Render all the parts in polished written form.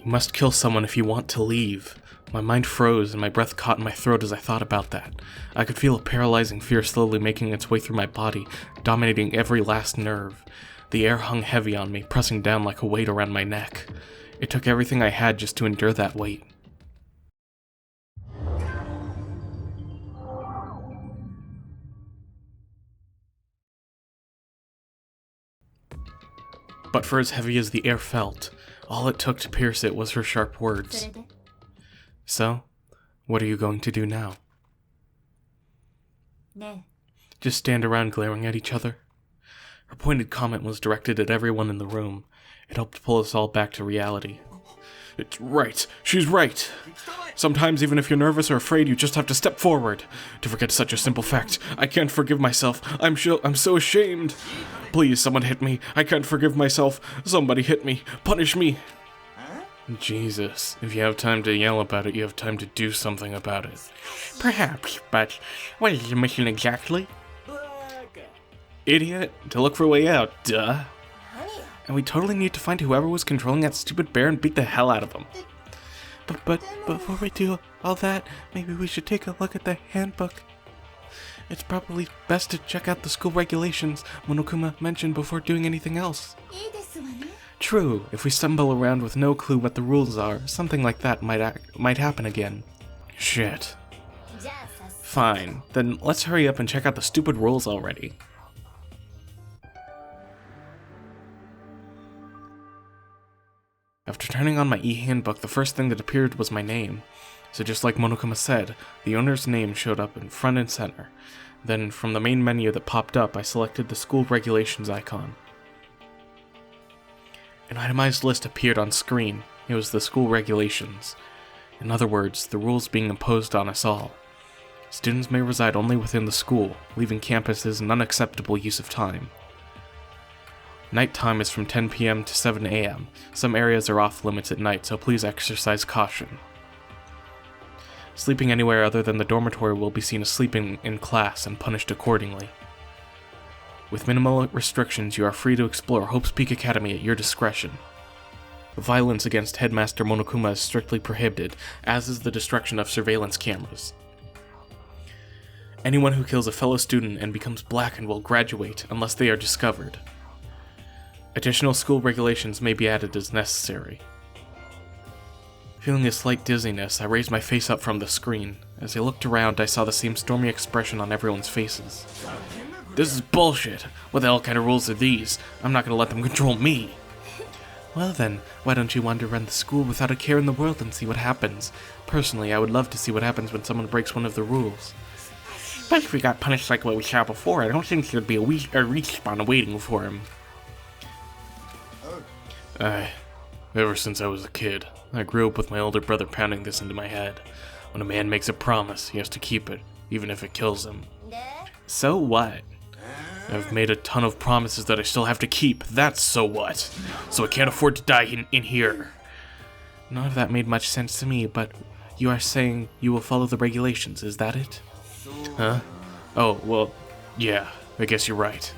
You must kill someone if you want to leave. My mind froze and my breath caught in my throat as I thought about that. I could feel a paralyzing fear slowly making its way through my body, dominating every last nerve. The air hung heavy on me, pressing down like a weight around my neck. It took everything I had just to endure that weight. But for as heavy as the air felt, all it took to pierce it was her sharp words. So, what are you going to do now? Just stand around glaring at each other? Her pointed comment was directed at everyone in the room. It helped pull us all back to reality. It's right. She's right. Sometimes even if you're nervous or afraid, you just have to step forward. To forget such a simple fact. I can't forgive myself. I'm so ashamed. Please, someone hit me. I can't forgive myself. Somebody hit me. Punish me. Jesus, if you have time to yell about it, you have time to do something about it. Perhaps, but what is the mission exactly? Idiot, to look for a way out, duh. And we totally need to find whoever was controlling that stupid bear and beat the hell out of him. But before we do all that, maybe we should take a look at the handbook. It's probably best to check out the school regulations Monokuma mentioned before doing anything else. True, if we stumble around with no clue what the rules are, something like that might happen again. Shit. Fine, then let's hurry up and check out the stupid rules already. After turning on my e-handbook, the first thing that appeared was my name. So just like Monokuma said, the owner's name showed up in front and center. Then, from the main menu that popped up, I selected the school regulations icon. An itemized list appeared on screen. It was the school regulations. In other words, the rules being imposed on us all. Students may reside only within the school. Leaving campus is an unacceptable use of time. Nighttime is from 10 p.m. to 7 a.m. Some areas are off limits at night, so please exercise caution. Sleeping anywhere other than the dormitory will be seen as sleeping in class and punished accordingly. With minimal restrictions, you are free to explore Hope's Peak Academy at your discretion. Violence against Headmaster Monokuma is strictly prohibited, as is the destruction of surveillance cameras. Anyone who kills a fellow student and becomes blackened will graduate unless they are discovered. Additional school regulations may be added as necessary. Feeling a slight dizziness, I raised my face up from the screen. As I looked around, I saw the same stormy expression on everyone's faces. This is bullshit. What the hell kind of rules are these? I'm not gonna let them control me. Well then, why don't you wander around the school without a care in the world and see what happens? Personally, I would love to see what happens when someone breaks one of the rules. But if we got punished like what we saw before, I don't think there'd be a respawn waiting for him. Ever since I was a kid, I grew up with my older brother pounding this into my head. When a man makes a promise, he has to keep it, even if it kills him. So what? I've made a ton of promises that I still have to keep, that's so what? So I can't afford to die in here. None of that made much sense to me, but you are saying you will follow the regulations, is that it? Huh? Oh, well, yeah, I guess you're right.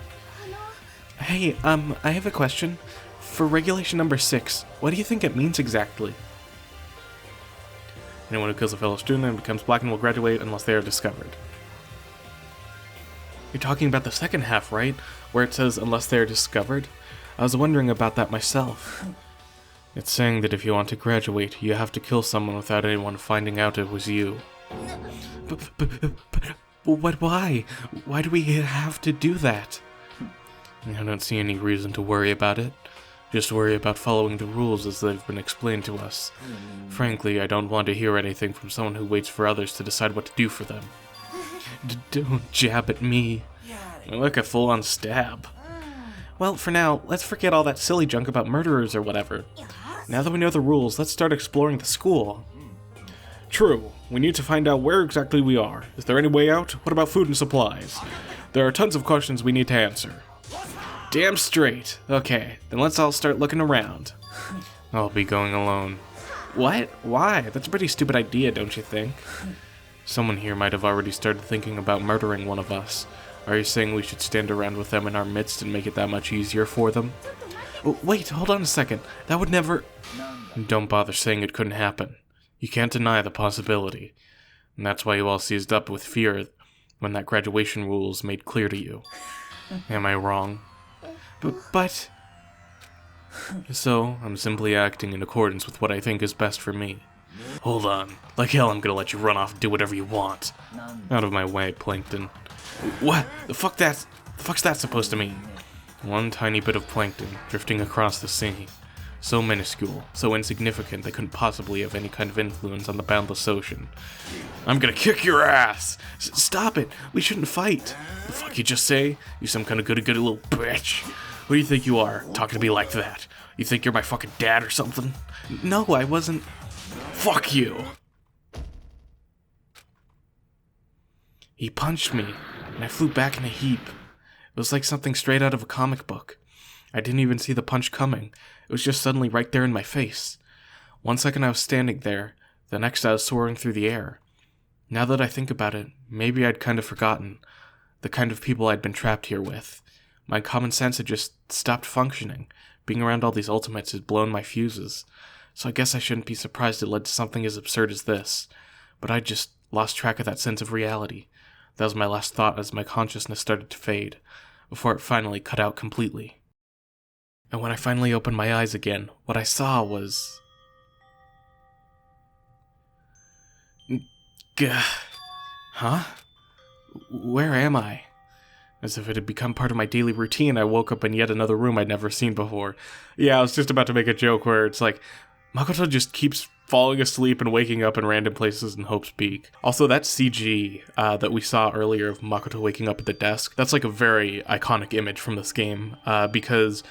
Hey, I have a question. For regulation number 6, what do you think it means exactly? Anyone who kills a fellow student and becomes blackened will graduate unless they are discovered. You're talking about the second half, right? Where it says, unless they are discovered? I was wondering about that myself. It's saying that if you want to graduate, you have to kill someone without anyone finding out it was you. But why? Why do we have to do that? I don't see any reason to worry about it. Just worry about following the rules as they've been explained to us. Frankly, I don't want to hear anything from someone who waits for others to decide what to do for them. Don't jab at me. Like a full-on stab. Well, for now, let's forget all that silly junk about murderers or whatever. Now that we know the rules, let's start exploring the school. True. We need to find out where exactly we are. Is there any way out? What about food and supplies? There are tons of questions we need to answer. Damn straight. Okay, then let's all start looking around. I'll be going alone. What? Why? That's a pretty stupid idea, don't you think? Someone here might have already started thinking about murdering one of us. Are you saying we should stand around with them in our midst and make it that much easier for them? Oh, wait, hold on a second. That would never... Don't bother saying it couldn't happen. You can't deny the possibility. And that's why you all seized up with fear when that graduation rule was made clear to you. Am I wrong? But... So, I'm simply acting in accordance with what I think is best for me. Hold on. Like hell I'm gonna let you run off and do whatever you want. Out of my way, Plankton. What? The fuck's that supposed to mean? One tiny bit of plankton drifting across the sea. So minuscule, so insignificant they couldn't possibly have any kind of influence on the boundless ocean. I'm gonna kick your ass! Stop it! We shouldn't fight! The fuck you just say? You some kind of goody little bitch! Who do you think you are, talking to me like that? You think you're my fucking dad or something? No, I wasn't. Fuck you! He punched me, and I flew back in a heap. It was like something straight out of a comic book. I didn't even see the punch coming. It was just suddenly right there in my face. 1 second I was standing there, the next I was soaring through the air. Now that I think about it, maybe I'd kind of forgotten the kind of people I'd been trapped here with. My common sense had just stopped functioning. Being around all these ultimates had blown my fuses. So I guess I shouldn't be surprised it led to something as absurd as this. But I just lost track of that sense of reality. That was my last thought as my consciousness started to fade, before it finally cut out completely. And when I finally opened my eyes again, what I saw was... Huh? Where am I? As if it had become part of my daily routine, I woke up in yet another room I'd never seen before. Yeah, I was just about to make a joke where it's like, Makoto just keeps falling asleep and waking up in random places in Hope's Peak. Also, that CG that we saw earlier of Makoto waking up at the desk, that's like a very iconic image from this game, because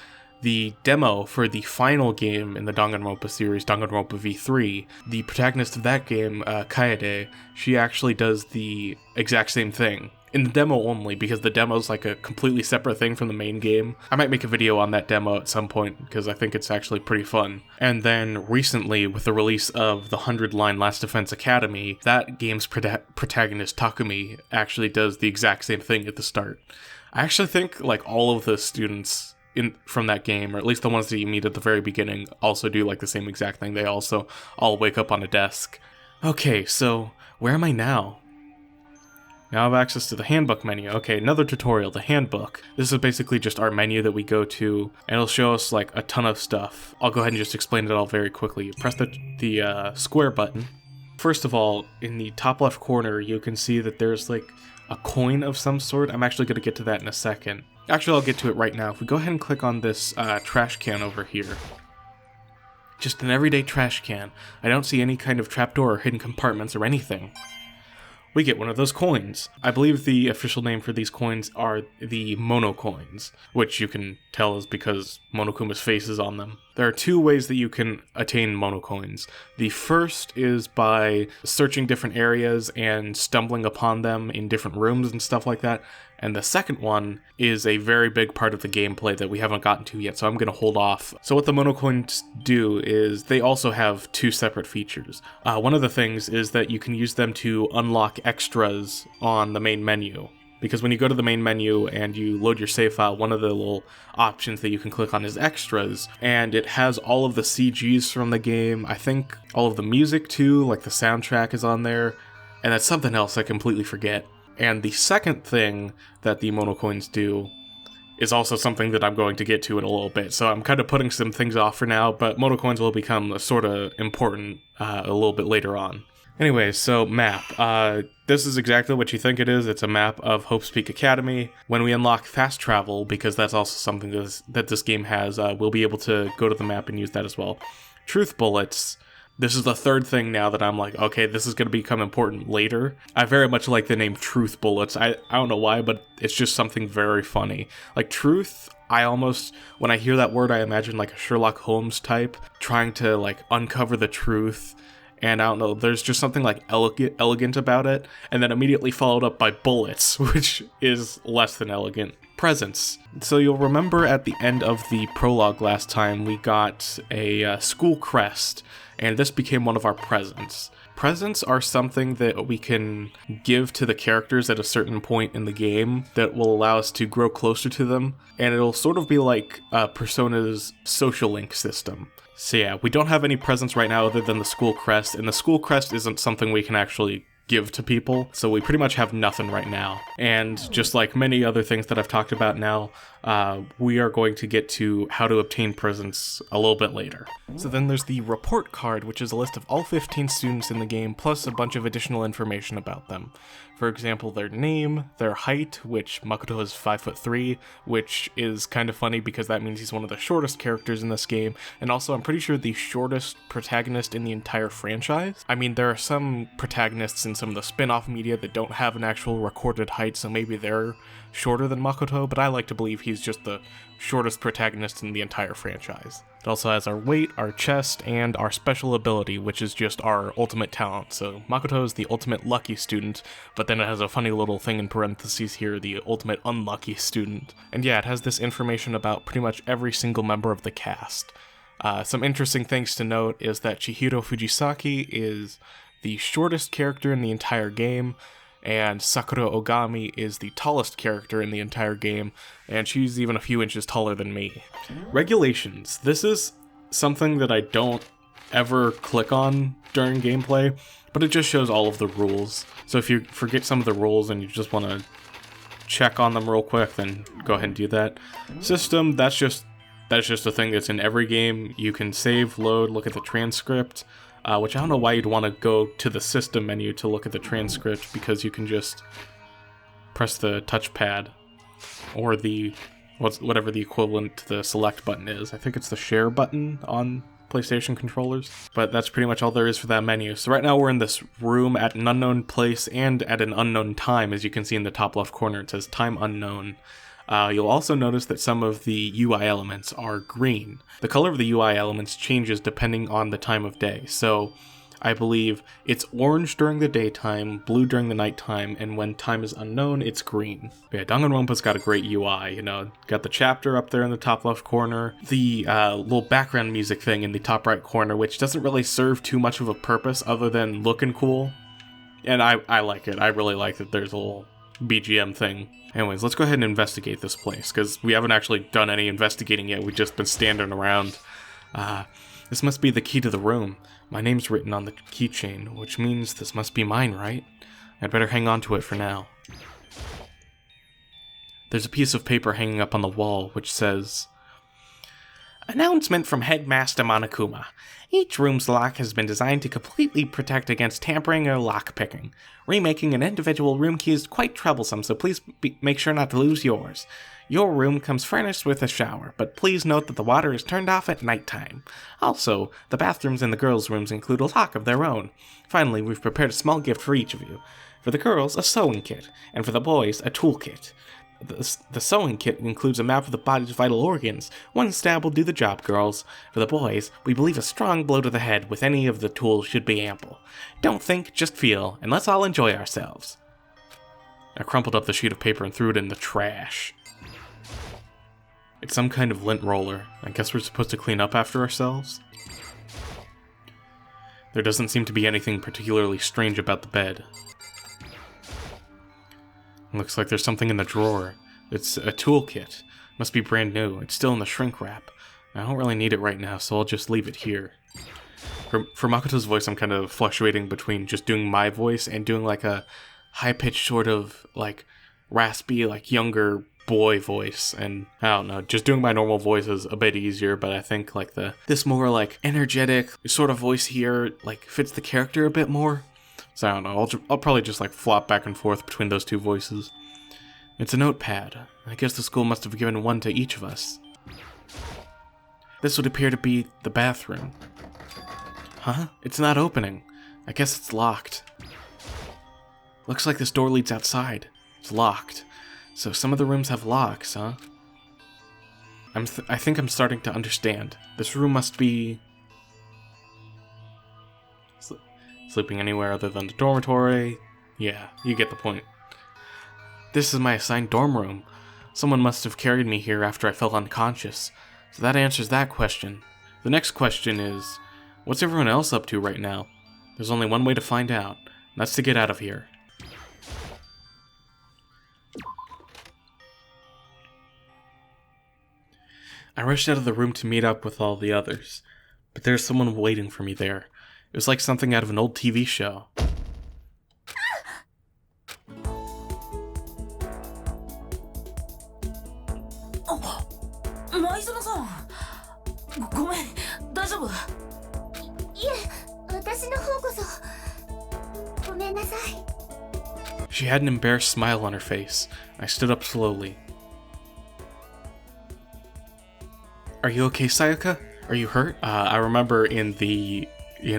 the demo for the final game in the Danganronpa series, Danganronpa V3, the protagonist of that game, Kaede, she actually does the exact same thing. In the demo only, because the demo's like a completely separate thing from the main game. I might make a video on that demo at some point, because I think it's actually pretty fun. And then recently, with the release of the 100-line Last Defense Academy, that game's protagonist, Takumi, actually does the exact same thing at the start. I actually think like all of the students from that game, or at least the ones that you meet at the very beginning, also do like the same exact thing. They also all wake up on a desk. Okay, so where am I now? Now I have access to the handbook menu. Okay, another tutorial, the handbook. This is basically just our menu that we go to, and it'll show us like a ton of stuff. I'll go ahead and just explain it all very quickly. You press the square button. First of all, in the top left corner, you can see that there's like a coin of some sort. I'm actually going to get to that in a second. Actually, I'll get to it right now. If we go ahead and click on this trash can over here. Just an everyday trash can. I don't see any kind of trapdoor or hidden compartments or anything. We get one of those coins. I believe the official name for these coins are the Mono coins, which you can tell is because Monokuma's face is on them. There are two ways that you can attain Mono coins. The first is by searching different areas and stumbling upon them in different rooms and stuff like that. And the second one is a very big part of the gameplay that we haven't gotten to yet, so I'm going to hold off. So what the Mono coins do is they also have two separate features. One of the things is that you can use them to unlock extras on the main menu. Because when you go to the main menu and you load your save file, one of the little options that you can click on is extras, and it has all of the CGs from the game. I think all of the music too, like the soundtrack is on there, and that's something else I completely forget. And the second thing that the Mono coins do is also something that I'm going to get to in a little bit. So I'm kind of putting some things off for now, but Mono coins will become sort of important a little bit later on. Anyways, so map. This is exactly what you think it is. It's a map of Hope's Peak Academy. When we unlock fast travel, because that's also something that this game has, we'll be able to go to the map and use that as well. Truth bullets. This is the third thing now that I'm like, okay, this is going to become important later. I very much like the name Truth Bullets. I don't know why, but it's just something very funny. Like, truth, I almost, when I hear that word, I imagine like a Sherlock Holmes type, trying to like uncover the truth. And I don't know, there's just something like elegant about it. And then immediately followed up by bullets, which is less than elegant. presents. So you'll remember at the end of the prologue last time, we got a school crest, and this became one of our presents. Presents are something that we can give to the characters at a certain point in the game that will allow us to grow closer to them, and it'll sort of be like Persona's social link system. So yeah, we don't have any presents right now other than the school crest, and the school crest isn't something we can actually give to people, so we pretty much have nothing right now. And just like many other things that I've talked about now, we are going to get to how to obtain presents a little bit later. So then there's the report card, which is a list of all 15 students in the game, plus a bunch of additional information about them. For example, their name, their height, which Makoto is 5'3", which is kind of funny because that means he's one of the shortest characters in this game, and also I'm pretty sure the shortest protagonist in the entire franchise. I mean, there are some protagonists in some of the spin-off media that don't have an actual recorded height, so maybe they're shorter than Makoto, but I like to believe he's just the shortest protagonist in the entire franchise. It also has our weight, our chest, and our special ability, which is just our ultimate talent. So Makoto is the ultimate lucky student, but then it has a funny little thing in parentheses here, the ultimate unlucky student. And yeah, it has this information about pretty much every single member of the cast. Some interesting things to note is that Chihiro Fujisaki is the shortest character in the entire game, and Sakura Ogami is the tallest character in the entire game, and she's even a few inches taller than me. Regulations. This is something that I don't ever click on during gameplay, but it just shows all of the rules. So if you forget some of the rules and you just want to check on them real quick, then go ahead and do that. System, that's just a thing that's in every game. You can save, load, look at the transcript. Which I don't know why you'd want to go to the system menu to look at the transcript, because you can just press the touchpad or the whatever the equivalent to the select button is. I think it's the share button on PlayStation controllers, but that's pretty much all there is for that menu. So right now we're in this room at an unknown place and at an unknown time. As you can see in the top left corner, it says time unknown. You'll also notice that some of the UI elements are green. The color of the UI elements changes depending on the time of day. So I believe it's orange during the daytime, blue during the nighttime, and when time is unknown, it's green. But yeah, Danganronpa's got a great UI, you know, got the chapter up there in the top left corner, the little background music thing in the top right corner, which doesn't really serve too much of a purpose other than looking cool. And I like it. I really like that there's a little BGM thing. Anyways, let's go ahead and investigate this place, because we haven't actually done any investigating yet. We've just been standing around. This must be the key to the room. My name's written on the keychain, which means this must be mine, right? I'd better hang on to it for now. There's a piece of paper hanging up on the wall, which says, "Announcement from Headmaster Monokuma. Each room's lock has been designed to completely protect against tampering or lockpicking. Remaking an individual room key is quite troublesome, so please make sure not to lose yours. Your room comes furnished with a shower, but please note that the water is turned off at nighttime. Also, the bathrooms in the girls' rooms include a lock of their own. Finally, we've prepared a small gift for each of you. For the girls, a sewing kit, and for the boys, a toolkit. The sewing kit includes a map of the body's vital organs. One stab will do the job, girls. For the boys, we believe a strong blow to the head with any of the tools should be ample. Don't think, just feel, and let's all enjoy ourselves." I crumpled up the sheet of paper and threw it in the trash. It's some kind of lint roller. I guess we're supposed to clean up after ourselves? There doesn't seem to be anything particularly strange about the bed. Looks like there's something in the drawer. It's a toolkit. Must be brand new. It's still in the shrink wrap. I don't really need it right now, so I'll just leave it here. For Makoto's voice, I'm kind of fluctuating between just doing my voice and doing like a high-pitched sort of like raspy, like younger boy voice. And I don't know, just doing my normal voice is a bit easier, but I think like this more like energetic sort of voice here like fits the character a bit more. So I don't know, I'll probably just like flop back and forth between those two voices. It's a notepad. I guess the school must have given one to each of us. This would appear to be the bathroom. Huh? It's not opening. I guess it's locked. Looks like this door leads outside. It's locked. So some of the rooms have locks, huh? I think I'm starting to understand. This room must be sleeping anywhere other than the dormitory. Yeah, you get the point. This is my assigned dorm room. Someone must have carried me here after I fell unconscious. So that answers that question. The next question is, what's everyone else up to right now? There's only one way to find out, and that's to get out of here. I rushed out of the room to meet up with all the others, but there's someone waiting for me there. It was like something out of an old TV show. She had an embarrassed smile on her face. I stood up slowly. Are you okay, Sayaka? Are you hurt? I remember in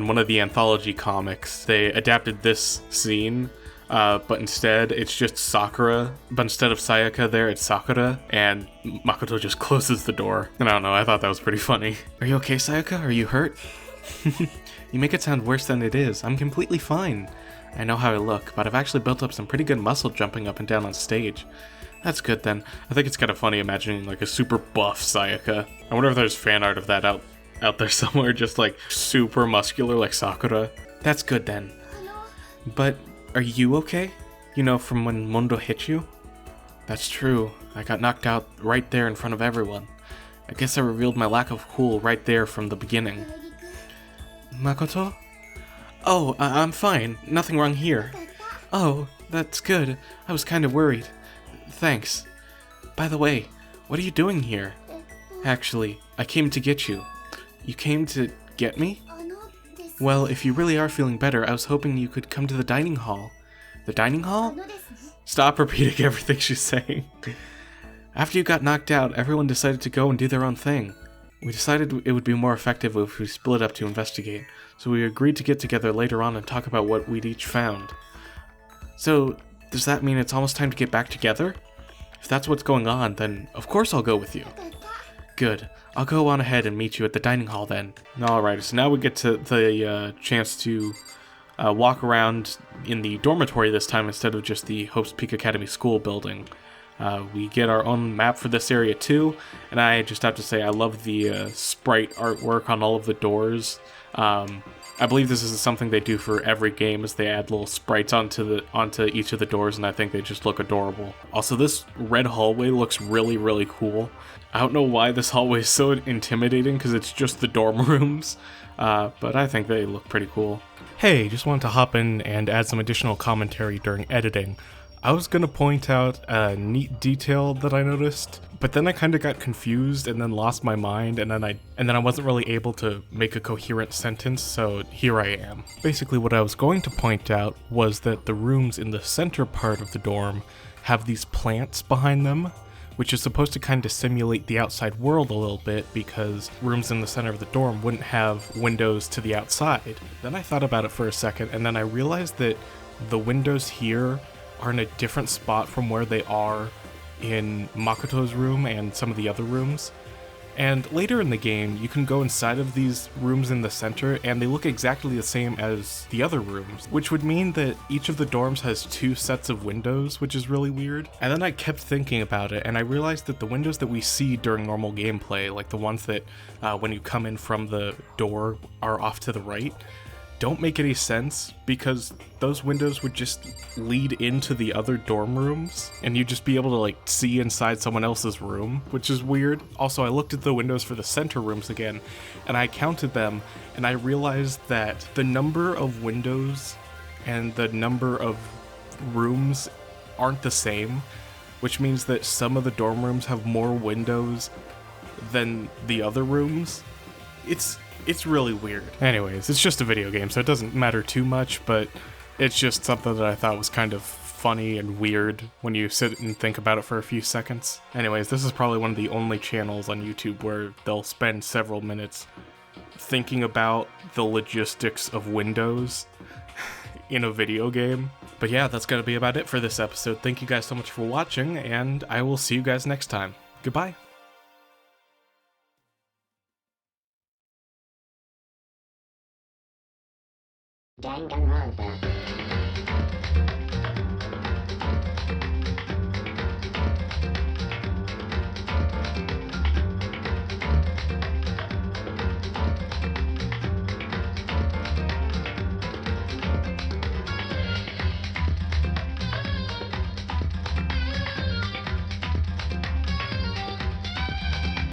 one of the anthology comics, they adapted this scene, but instead it's just Sakura. But instead of Sayaka there, it's Sakura, and Makoto just closes the door. And I don't know, I thought that was pretty funny. Are you okay, Sayaka? Are you hurt? You make it sound worse than it is. I'm completely fine. I know how I look, but I've actually built up some pretty good muscle jumping up and down on stage. That's good then. I think it's kind of funny imagining like a super buff Sayaka. I wonder if there's fan art of that out there somewhere, just like super muscular like Sakura. That's good then. But are you okay? You know, from when Mondo hit you? That's true. I got knocked out right there in front of everyone. I guess I revealed my lack of cool right there from the beginning. Makoto? Oh, I'm fine. Nothing wrong here. Oh, that's good. I was kind of worried. Thanks. By the way, what are you doing here? Actually, I came to get you. You came to get me? Well, if you really are feeling better, I was hoping you could come to the dining hall. The dining hall? Stop repeating everything she's saying. After you got knocked out, everyone decided to go and do their own thing. We decided it would be more effective if we split up to investigate, so we agreed to get together later on and talk about what we'd each found. So, does that mean it's almost time to get back together? If that's what's going on, then of course I'll go with you. Good. I'll go on ahead and meet you at the dining hall then. Alright, so now we get to the chance to walk around in the dormitory this time instead of just the Hope's Peak Academy school building. We get our own map for this area too, and I just have to say I love the sprite artwork on all of the doors. I believe this is something they do for every game, is they add little sprites onto each of the doors, and I think they just look adorable. Also, this red hallway looks really, really cool. I don't know why this hallway is so intimidating, because it's just the dorm rooms, but I think they look pretty cool. Hey, just wanted to hop in and add some additional commentary during editing. I was going to point out a neat detail that I noticed, but then I kind of got confused and then lost my mind, and then I wasn't really able to make a coherent sentence, so here I am. Basically what I was going to point out was that the rooms in the center part of the dorm have these plants behind them, which is supposed to kind of simulate the outside world a little bit, because rooms in the center of the dorm wouldn't have windows to the outside. Then I thought about it for a second, and then I realized that the windows here are in a different spot from where they are in Makoto's room and some of the other rooms. And later in the game, you can go inside of these rooms in the center, and they look exactly the same as the other rooms, which would mean that each of the dorms has two sets of windows, which is really weird. And then I kept thinking about it, and I realized that the windows that we see during normal gameplay, like the ones that when you come in from the door are off to the right, don't make any sense, because those windows would just lead into the other dorm rooms, and you'd just be able to like see inside someone else's room, which is weird. Also, I looked at the windows for the center rooms again, and I counted them, and I realized that the number of windows and the number of rooms aren't the same, which means that some of the dorm rooms have more windows than the other rooms. It's really weird. Anyways, it's just a video game, so it doesn't matter too much, but it's just something that I thought was kind of funny and weird when you sit and think about it for a few seconds. Anyways, this is probably one of the only channels on YouTube where they'll spend several minutes thinking about the logistics of windows in a video game. But yeah, that's gonna be about it for this episode. Thank you guys so much for watching, and I will see you guys next time. Goodbye. Danganronpa.